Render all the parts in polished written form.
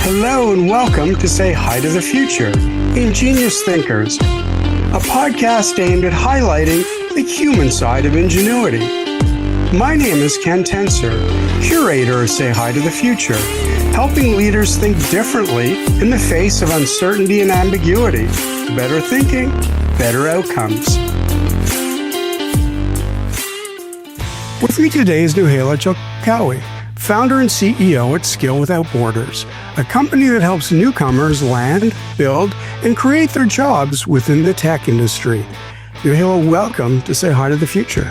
Hello and welcome to Say Hi to the Future, Ingenious Thinkers, a podcast aimed at highlighting the human side of ingenuity. My name is Ken Tenser, curator of Say Hi to the Future, helping leaders think differently in the face of uncertainty and ambiguity. Better thinking, better outcomes. With me today is Nouhaila Chekouli, founder and CEO at Skill Without Borders, a company that helps newcomers land, build, and create their jobs within the tech industry. Nouhaila, welcome to Say Hi to the Future.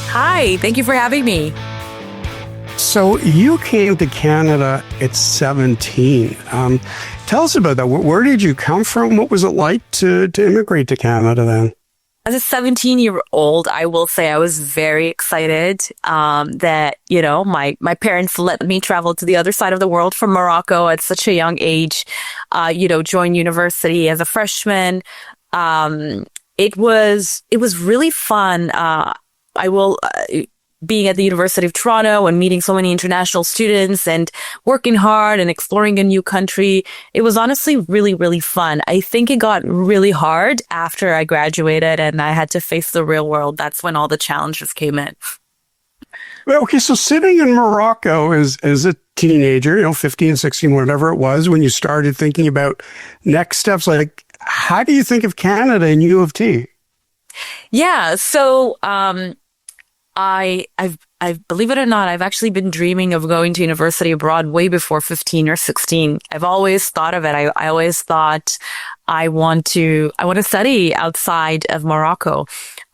Hi, thank you for having me. So you came to Canada at 17. Tell us about that. Where did you come from? What was it like to immigrate to Canada then? As a 17-year-old, I will say I was very excited that, my parents let me travel to the other side of the world from Morocco at such a young age, join university as a freshman. It was really fun. Being at the University of Toronto and meeting so many international students and working hard and exploring a new country. It was honestly really, really fun. I think it got really hard after I graduated and I had to face the real world. That's when all the challenges came in. Well, okay, so sitting in Morocco as a teenager, 15, 16, whatever it was, when you started thinking about next steps, like how do you think of Canada and U of T? Yeah, so I've believe it or not, I've actually been dreaming of going to university abroad way before 15 or 16. I've always thought of it. I always thought I want to study outside of Morocco.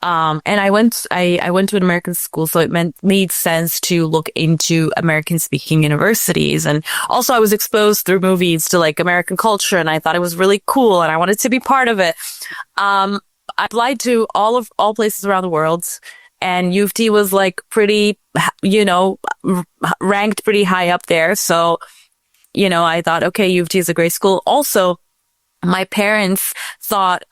And I went to an American school, so it made sense to look into American speaking universities. And also I was exposed through movies to like American culture, and I thought it was really cool and I wanted to be part of it. I applied to all places around the world. And U of T was like pretty, ranked pretty high up there. So, I thought, okay, U of T is a great school. Also, my parents thought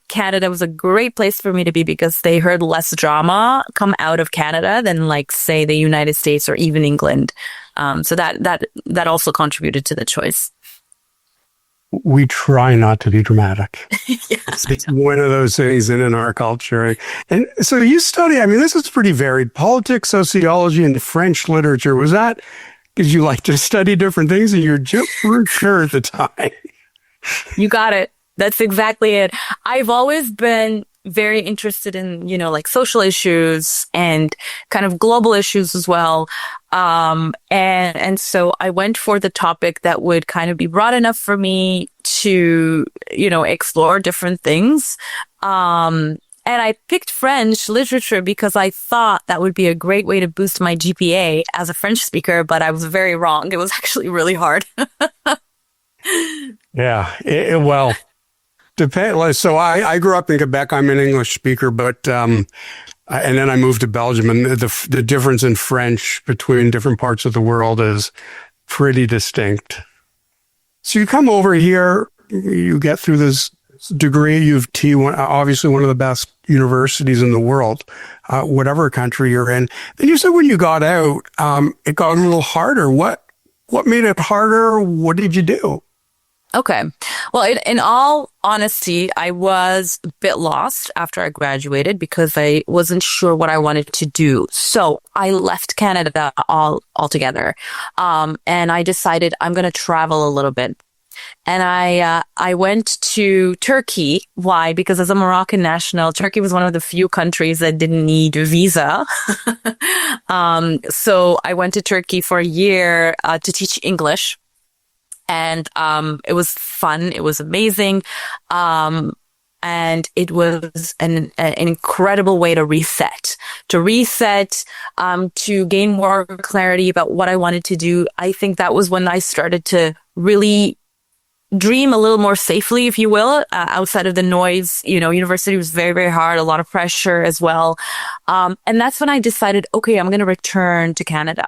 Canada was a great place for me to be because they heard less drama come out of Canada than like, say, the United States or even England. So that also contributed to the choice. We try not to be dramatic. Yes, it's one of those things in our culture. And so you study, this is pretty varied, politics, sociology, and French literature. Was that because you like to study different things and you're just weren't sure at the time? You got it. That's exactly it. I've always been very interested in, like social issues and kind of global issues as well. And so I went for the topic that would kind of be broad enough for me to, explore different things. And I picked French literature because I thought that would be a great way to boost my GPA as a French speaker, but I was very wrong. It was actually really hard. Yeah. So I grew up in Quebec. I'm an English speaker, but and then I moved to Belgium, and the difference in French between different parts of the world is pretty distinct. So you come over here, you get through this degree, U of T, obviously one of the best universities in the world, whatever country you're in. Then you said when you got out, it got a little harder. What made it harder? What did you do? Okay. Well, in all honesty, I was a bit lost after I graduated because I wasn't sure what I wanted to do. So I left Canada altogether. And I decided I'm going to travel a little bit. And I went to Turkey. Why? Because as a Moroccan national, Turkey was one of the few countries that didn't need a visa. So I went to Turkey for a year to teach English. And it was fun. It was amazing. And it was an incredible way to reset, to gain more clarity about what I wanted to do. I think that was when I started to really dream a little more safely, if you will, outside of the noise. University was very, very hard, a lot of pressure as well. And that's when I decided, okay, I'm going to return to Canada.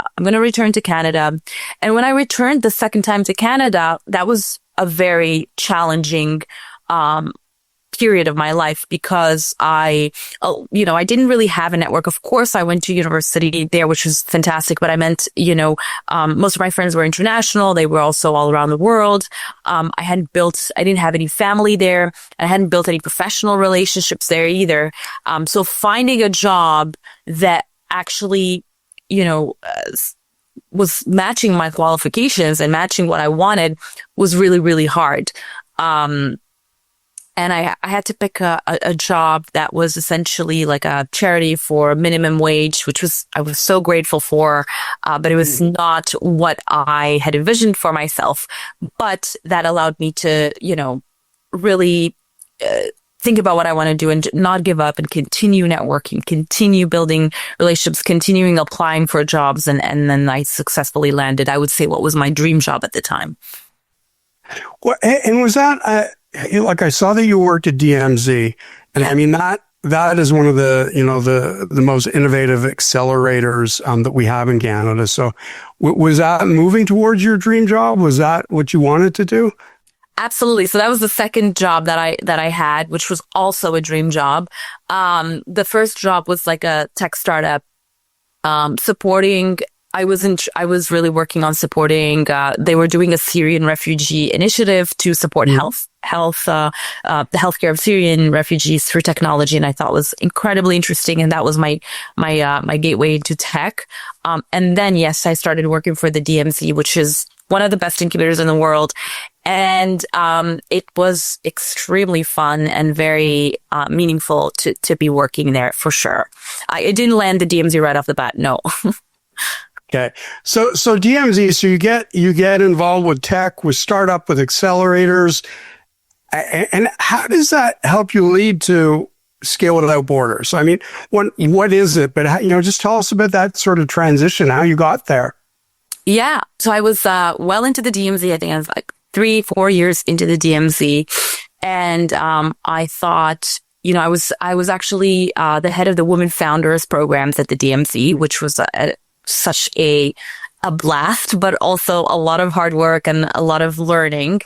And when I returned the second time to Canada, that was a very challenging, period of my life because I didn't really have a network. Of course, I went to university there, which was fantastic, but I meant, most of my friends were international. They were also all around the world. I didn't have any family there. I hadn't built any professional relationships there either. So finding a job that actually, was matching my qualifications and matching what I wanted was really, really hard. And I had to pick a job that was essentially like a charity for minimum wage, which I was so grateful for. But it was not what I had envisioned for myself. But that allowed me to, really think about what I want to do and not give up and continue networking, continue building relationships, continuing applying for jobs. And then I successfully landed, I would say, what was my dream job at the time. Well, and was that, like I saw that you worked at DMZ, and I mean, that is one of the, the most innovative accelerators that we have in Canada. So was that moving towards your dream job? Was that what you wanted to do? Absolutely. So that was the second job that I had, which was also a dream job. The first job was like a tech startup, supporting. I was really working on supporting. They were doing a Syrian refugee initiative to support the healthcare of Syrian refugees through technology, and I thought was incredibly interesting. And that was my gateway into tech. And then yes, I started working for the DMZ, which is one of the best incubators in the world. And it was extremely fun and very meaningful to be working there for sure. I didn't land the DMZ right off the bat, no. Okay. So DMZ, so you get involved with tech, with startup, with accelerators. And how does that help you lead to Scale Without Borders? I mean, what is it? But just tell us about that sort of transition, how you got there. Yeah. So I was well into the DMZ. I think I was like 3-4 years into the DMZ. And I thought, I was actually the head of the Women Founders programs at the DMZ, which was such a blast, but also a lot of hard work and a lot of learning.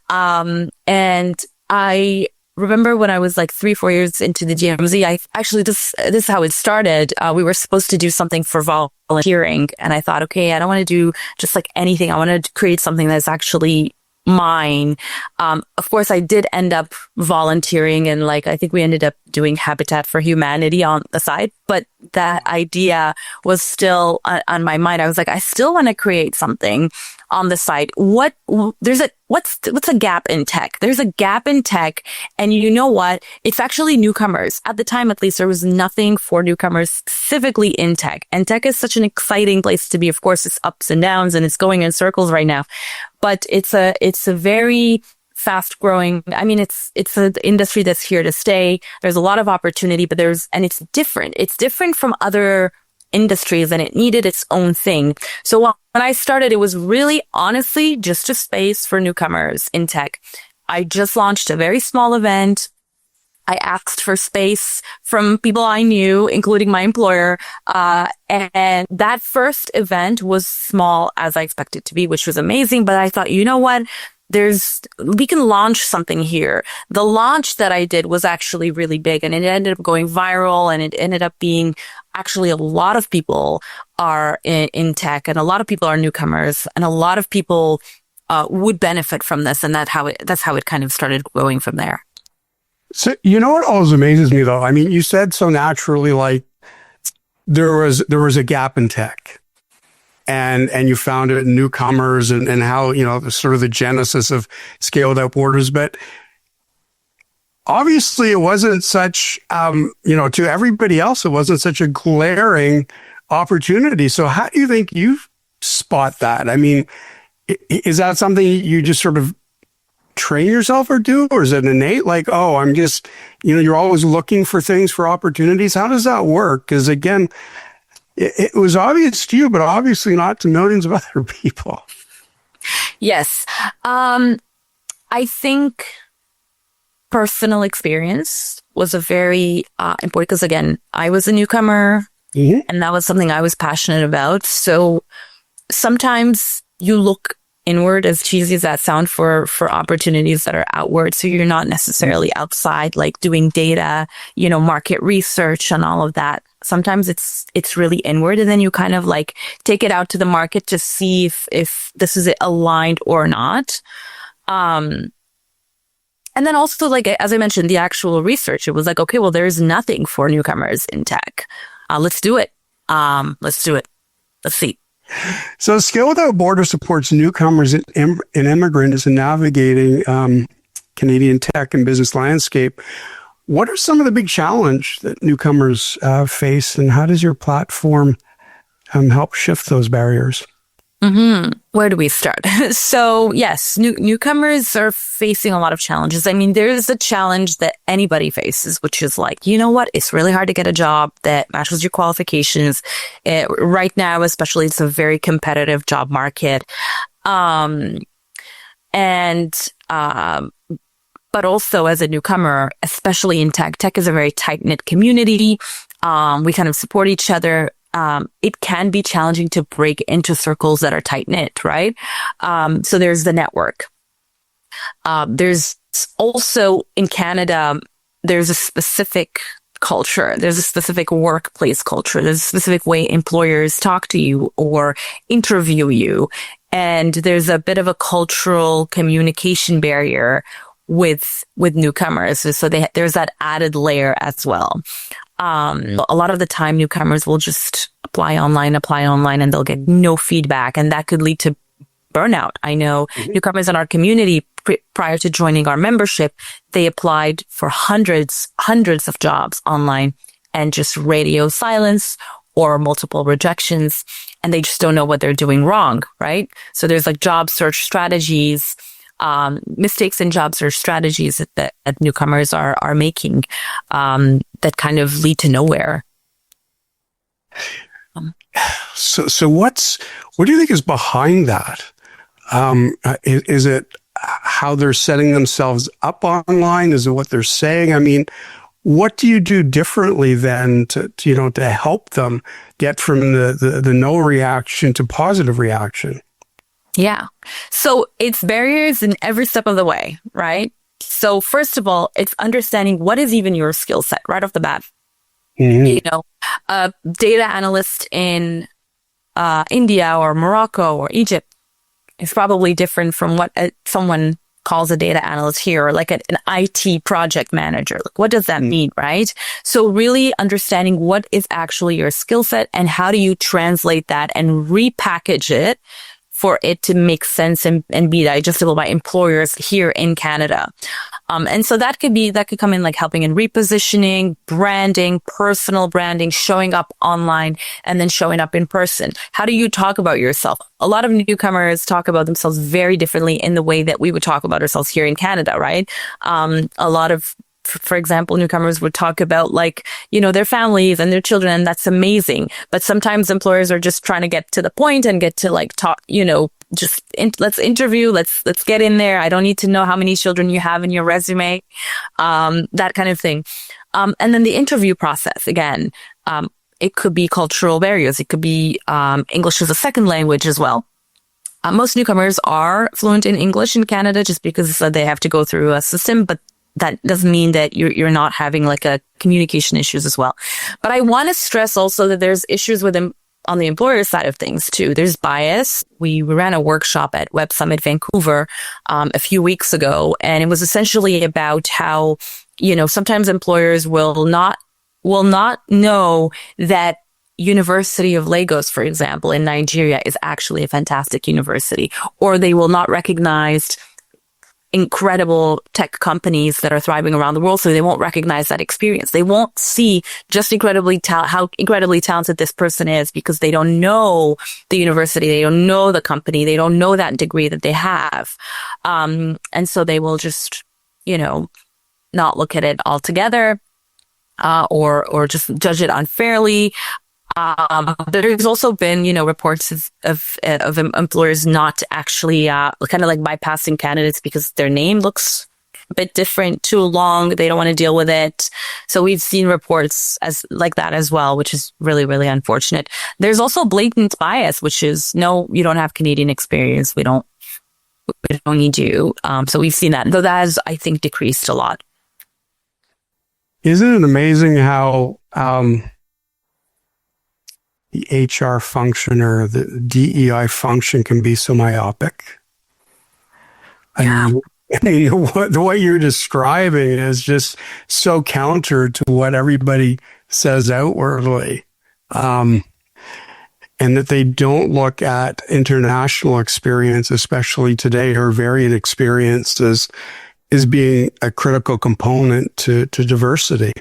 And I remember when I was like 3-4 years into the DMZ, this is how it started. We were supposed to do something for volunteering, and I thought, okay, I don't want to do just like anything. I want to create something that's actually mine. Of course, I did end up volunteering, and I think we ended up doing Habitat for Humanity on the side, but that idea was still on my mind. I was like, I still want to create something on the side. What's a gap in tech? There's a gap in tech, and you know what? It's actually newcomers. At the time, at least, there was nothing for newcomers specifically in tech, and tech is such an exciting place to be. Of course, it's ups and downs, and it's going in circles right now, but it's a very fast growing. I mean, it's an industry that's here to stay. There's a lot of opportunity, but it's different. It's different from other industries, and it needed its own thing. So when I started, it was really honestly just a space for newcomers in tech. I just launched a very small event. I asked for space from people I knew, including my employer. And that first event was small as I expected it to be, which was amazing. But I thought, you know what? We can launch something here. The launch that I did was actually really big, and it ended up going viral, and it ended up being actually a lot of people are in tech, and a lot of people are newcomers, and a lot of people would benefit from this. And that's how it kind of started growing from there. So, what always amazes me though? I mean, you said so naturally, like there was a gap in tech. And you found it in newcomers and how, sort of the genesis of Scale Without Borders. But obviously it wasn't such, to everybody else, it wasn't such a glaring opportunity. So how do you think you spot that? I mean, is that something you just sort of train yourself or do? Or is it innate? Like, oh, I'm just, you're always looking for things, for opportunities. How does that work? Because again, it was obvious to you, but obviously not to millions of other people. Yes. I think personal experience was a very important, because again, I was a newcomer, and that was something I was passionate about. So sometimes you look inward, as cheesy as that sound, for opportunities that are outward. So you're not necessarily outside, like doing data, market research and all of that. Sometimes it's really inward, and then you kind of like take it out to the market to see if this is aligned or not. And then also, like, as I mentioned, the actual research, it was like, okay, well, there's nothing for newcomers in tech. Let's do it. Let's do it. Let's see. So Skill Without Borders supports newcomers and immigrants in navigating Canadian tech and business landscape. What are some of the big challenges that newcomers face, and how does your platform help shift those barriers? Mm-hmm. Where do we start? So yes, newcomers are facing a lot of challenges. I mean, there's a challenge that anybody faces, which is like, you know what? It's really hard to get a job that matches your qualifications. Right now, especially, it's a very competitive job market. But also as a newcomer, especially in tech is a very tight-knit community. We kind of support each other. It can be challenging to break into circles that are tight knit, right? So there's the network. There's also in Canada, there's a specific culture. There's a specific workplace culture. There's a specific way employers talk to you or interview you. And there's a bit of a cultural communication barrier with newcomers. So there's that added layer as well. A lot of the time, newcomers will just apply online, and they'll get no feedback. And that could lead to burnout. I know newcomers in our community, prior to joining our membership, they applied for hundreds of jobs online and just radio silence or multiple rejections. And they just don't know what they're doing wrong, right? So there's like job search strategies, mistakes in job search strategies that newcomers are making, that kind of lead to nowhere. So what do you think is behind that? Is it how they're setting themselves up online? Is it what they're saying? I mean, what do you do differently then to help them get from the no reaction to positive reaction? Yeah. So it's barriers in every step of the way, right? So first of all, it's understanding what is even your skill set right off the bat. Mm-hmm. A data analyst in India or Morocco or Egypt is probably different from what someone calls a data analyst here, or like an IT project manager. Like, what does that mean, right? So really understanding what is actually your skill set and how do you translate that and repackage it for it to make sense and be digestible by employers here in Canada. And so that could come in like helping in repositioning, branding, personal branding, showing up online, and then showing up in person. How do you talk about yourself? A lot of newcomers talk about themselves very differently in the way that we would talk about ourselves here in Canada, right? A lot of, for example, newcomers would talk about like, their families and their children, and that's amazing. But sometimes employers are just trying to get to the point and get to like talk, let's interview, let's get in there. I don't need to know how many children you have in your resume, that kind of thing. And then the interview process, again, it could be cultural barriers. It could be English as a second language as well. Most newcomers are fluent in English in Canada just because they have to go through a system, but that doesn't mean that you're not having like a communication issues as well. But I want to stress also that there's issues with them on the employer side of things too. There's bias. We ran a workshop at Web Summit Vancouver a few weeks ago, and it was essentially about how, sometimes employers will not know that University of Lagos, for example, in Nigeria is actually a fantastic university, or they will not recognize incredible tech companies that are thriving around the world, so they won't recognize that experience. They won't see just how incredibly talented this person is because they don't know the university, they don't know the company, they don't know that degree that they have. And so they will just, not look at it altogether, or just judge it unfairly. There's also been, reports of employers not actually, kind of like bypassing candidates because their name looks a bit different, too long. They don't want to deal with it. So we've seen reports like that as well, which is really, really unfortunate. There's also blatant bias, which is, no, you don't have Canadian experience. We don't would only do. So we've seen that, though that has, I think, decreased a lot. Isn't it amazing how the HR function or the DEI function can be so myopic? Yeah. I mean, what you're describing is just so counter to what everybody says outwardly. And that they don't look at international experience, especially today, or varied experiences, is being a critical component to diversity.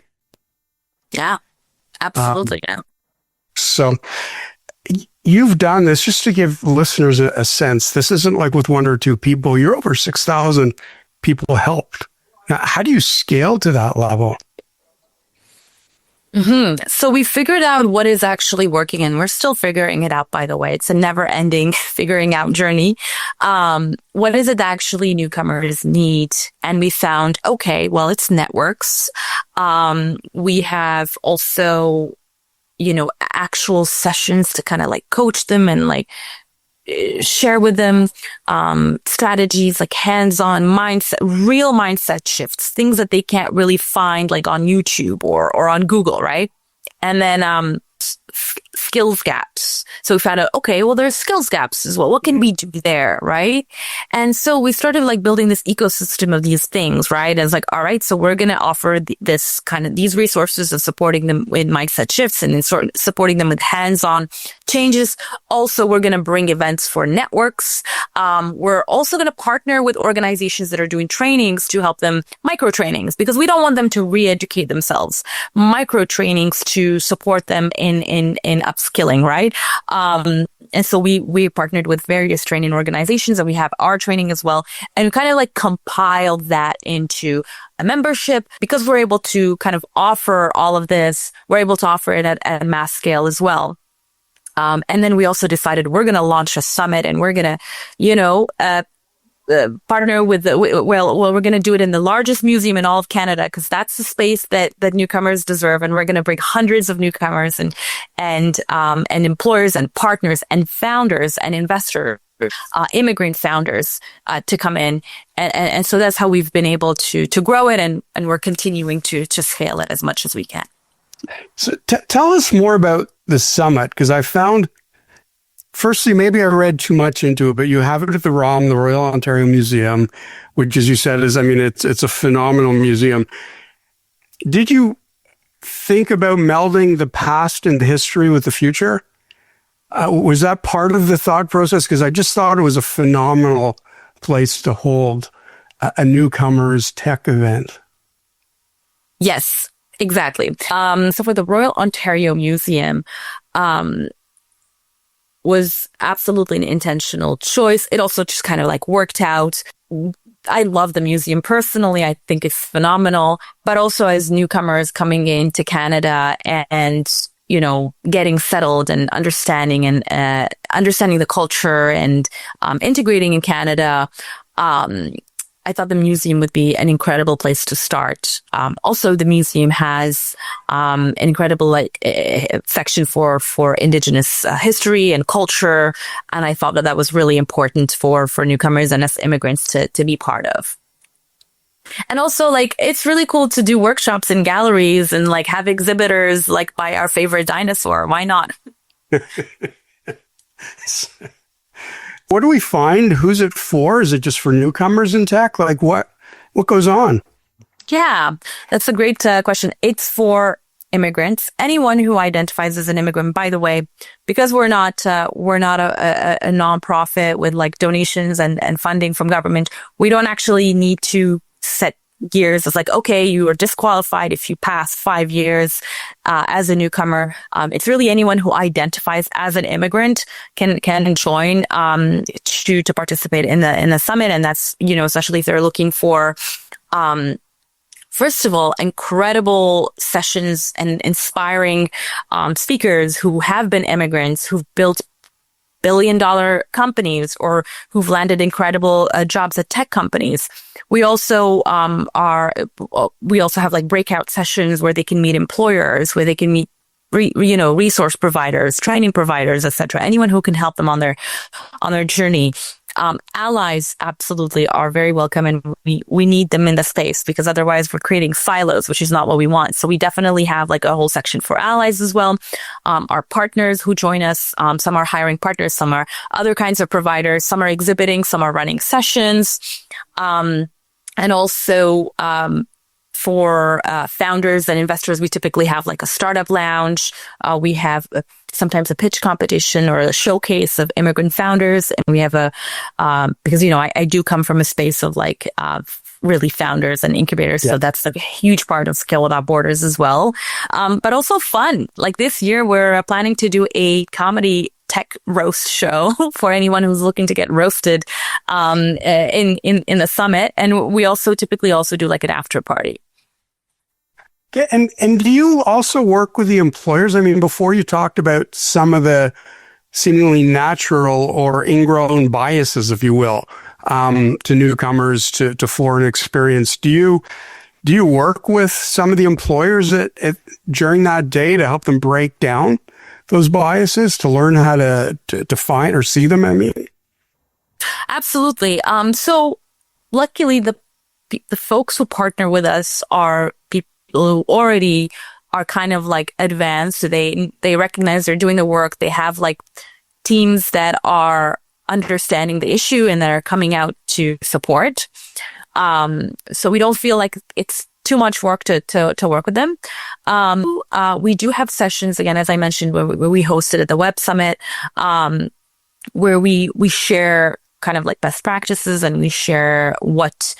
Yeah, absolutely. Yeah. So you've done this, just to give listeners a sense. This isn't like with one or two people. You're over 6,000 people helped. Now, how do you scale to that level? So we figured out what is actually working, and we're still figuring it out, by the way. It's a never-ending figuring out journey. What is it that actually newcomers need? And we found, okay, well, it's networks. We have also, actual sessions to kind of like coach them and like share with them strategies, like hands-on mindset, real mindset shifts, things that they can't really find like on YouTube or on Google, right? And then skills gaps. So we found out, okay, well, there's skills gaps as well. What can we do there, right? And so we started like building this ecosystem of these things, right? And it's like, all right, so we're going to offer this kind of these resources of supporting them with mindset shifts and then supporting them with hands-on changes. Also, we're going to bring events for networks. We're also going to partner with organizations that are doing trainings to help them, micro trainings, because we don't want them to re-educate themselves. Micro trainings to support them in upskilling, right? And so we partnered with various training organizations, and we have our training as well. And we kind of like compiled that into a membership, because we're able to kind of offer all of this. We're able to offer it at a mass scale as well. And then we also decided we're going to launch a summit, and we're going to, partner with we're going to do it in the largest museum in all of Canada, because that's the space that newcomers deserve. And we're going to bring hundreds of newcomers and employers and partners and founders and investors, immigrant founders, to come in. And so that's how we've been able to grow it. And we're continuing to scale it as much as we can. So tell us more about the summit, because I found, firstly, maybe I read too much into it, but you have it at the ROM, the Royal Ontario Museum, which, as you said, it's a phenomenal museum. Did you think about melding the past and the history with the future? Was that part of the thought process? Because I just thought it was a phenomenal place to hold a newcomers tech event. Yes. Exactly. So for the Royal Ontario Museum, was absolutely an intentional choice. It also just kind of like worked out. I love the museum personally. I think it's phenomenal, but also as newcomers coming into Canada and getting settled and understanding the culture and integrating in Canada, I thought the museum would be an incredible place to start. Also, the museum has an incredible section for Indigenous history and culture, and I thought that was really important for newcomers and us immigrants to be part of. And also, it's really cool to do workshops in galleries and have exhibitors by our favorite dinosaur. Why not? What do we find? Who's it for? Is it just for newcomers in tech? What goes on? Yeah, that's a great question. It's for immigrants, anyone who identifies as an immigrant. By the way, because we're not a nonprofit with donations and funding from government, we don't actually need to set gears. It's okay, you are disqualified if you pass 5 years as a newcomer. It's really anyone who identifies as an immigrant can join to participate in the summit, and that's especially if they're looking for first of all, incredible sessions and inspiring speakers who have been immigrants, who've built billion-dollar companies or who've landed incredible jobs at tech companies. We also have breakout sessions where they can meet employers, where they can meet resource providers, training providers, etc. Anyone who can help them on their journey. Allies absolutely are very welcome, and we need them in the space, because otherwise we're creating silos, which is not what we want. So we definitely have like a whole section for allies as well. Our partners who join us, some are hiring partners, some are other kinds of providers, some are exhibiting, some are running sessions. And also, for founders and investors, we typically have like a startup lounge. We have sometimes a pitch competition or a showcase of immigrant founders. And we have because, I do come from a space of like really founders and incubators. Yeah. So that's a huge part of Scale Without Borders as well. But also fun. Like this year, we're planning to do a comedy tech roast show for anyone who's looking to get roasted in the summit. And we also typically also do like an after party. Yeah, and do you also work with the employers? I mean, before you talked about some of the seemingly natural or ingrown biases, if you will, to newcomers, to foreign experience. Do you work with some of the employers during that day to help them break down those biases, to learn how to define or see them? I mean, absolutely. So luckily, the folks who partner with us are people who already are kind of like advanced. So they recognize they're doing the work. They have like teams that are understanding the issue and that are coming out to support. So we don't feel like it's too much work to work with them. We do have sessions, again, as I mentioned, where we hosted at the Web Summit, where we share kind of like best practices, and we share what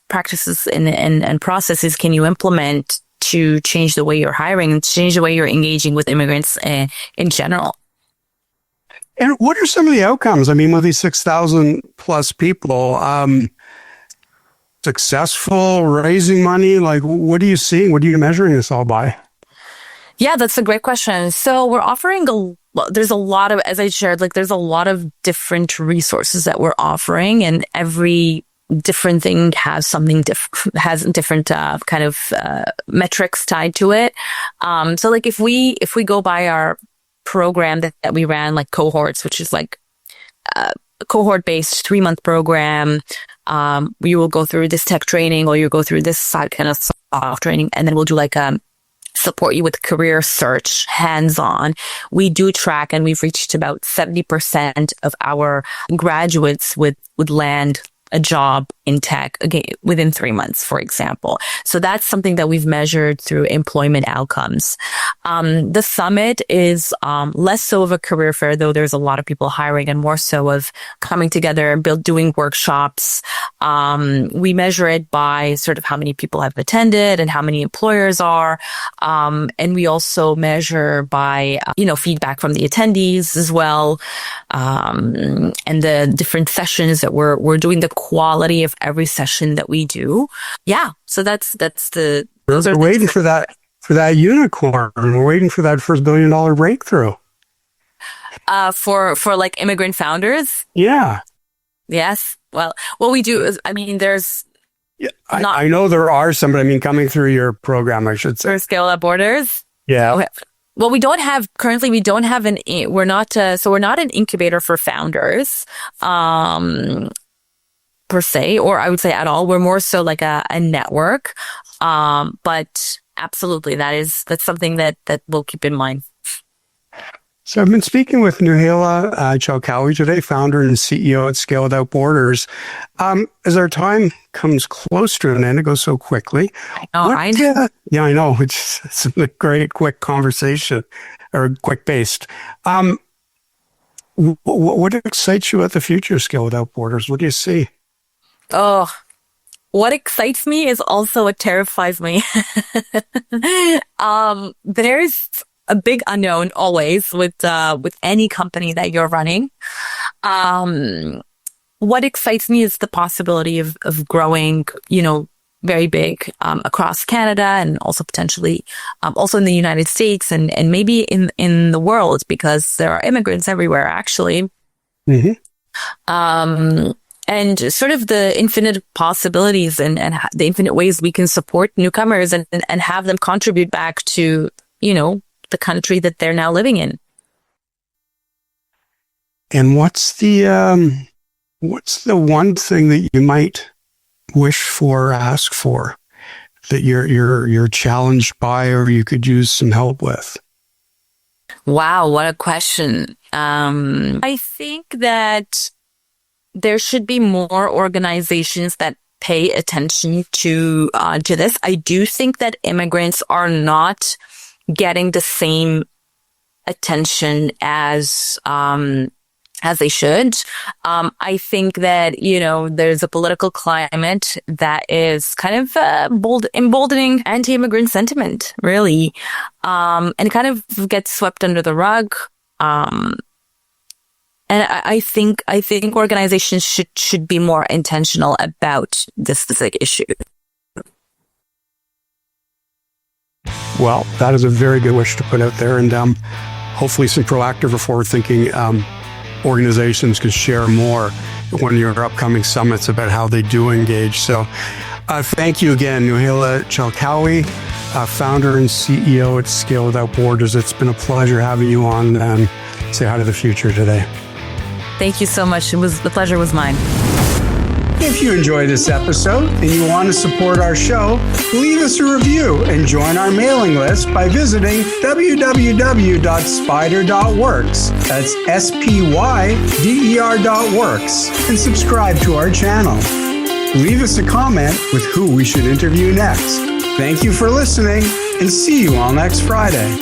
practices and processes can you implement to change the way you're hiring and change the way you're engaging with immigrants in general. And what are some of the outcomes? I mean, with these 6,000 plus people, successful, raising money, like what are you seeing? What are you measuring this all by? Yeah, that's a great question. So we're offering there's a lot of, as I shared, like there's a lot of different resources that we're offering, and every different thing has something has different kind of metrics tied to it. So like if we go by our program that we ran, like cohorts, which is like a cohort-based 3-month program, you will go through this tech training, or you go through this side kind of soft training, and then we'll do like support you with career search, hands-on. We do track, and we've reached about 70% of our graduates would land a job in tech again within 3 months, for example. So that's something that we've measured through employment outcomes. The summit is less so of a career fair, though there's a lot of people hiring, and more so of coming together and doing workshops. We measure it by sort of how many people have attended and how many employers are. And we also measure by, feedback from the attendees as well. And the different sessions that we're doing, the quality of every session that we do. Yeah. So that's we're waiting for that unicorn. We're waiting for that first $1 billion breakthrough. For like immigrant founders. Yeah. Yes. Well, what we do is, there's. Yeah, I know there are some, but coming through your program, I should say. For Scale Without Borders. Yeah. Okay. Well, we're not an incubator for founders, per se, or I would say at all. We're more so like a network. But absolutely, that's something that we'll keep in mind. So I've been speaking with Nouhaila Chekouli today, founder and CEO at Scale Without Borders. As our time comes close to an end, it goes so quickly. I know. Yeah, I know. It's a great, quick conversation, or quick-based. What excites you about the future of Scale Without Borders? What do you see? Oh, what excites me is also what terrifies me. There's a big unknown always with any company that you're running. What excites me is the possibility of growing, very big, across Canada, and also potentially, also in the United States, and maybe in the world, because there are immigrants everywhere, actually. Mm-hmm. And sort of the infinite possibilities and the infinite ways we can support newcomers and have them contribute back to, the country that they're now living in. And what's the one thing that you might wish for or ask for that you're challenged by or you could use some help with? Wow, what a question. I think that there should be more organizations that pay attention to this. I do think that immigrants are not getting the same attention as they should. I think that, there's a political climate that is kind of emboldening anti-immigrant sentiment, really. And it kind of gets swept under the rug. And I think organizations should be more intentional about this specific issue. Well, that is a very good wish to put out there, and hopefully some proactive or forward-thinking organizations can share more when your upcoming summits about how they do engage. So thank you again, Nouhaila Chekouli, founder and CEO at Scale Without Borders. It's been a pleasure having you on and say hi to the future today. Thank you so much. The pleasure was mine. If you enjoyed this episode and you want to support our show, leave us a review and join our mailing list by visiting www.spyder.works. That's SPYDER.works, and subscribe to our channel. Leave us a comment with who we should interview next. Thank you for listening, and see you all next Friday.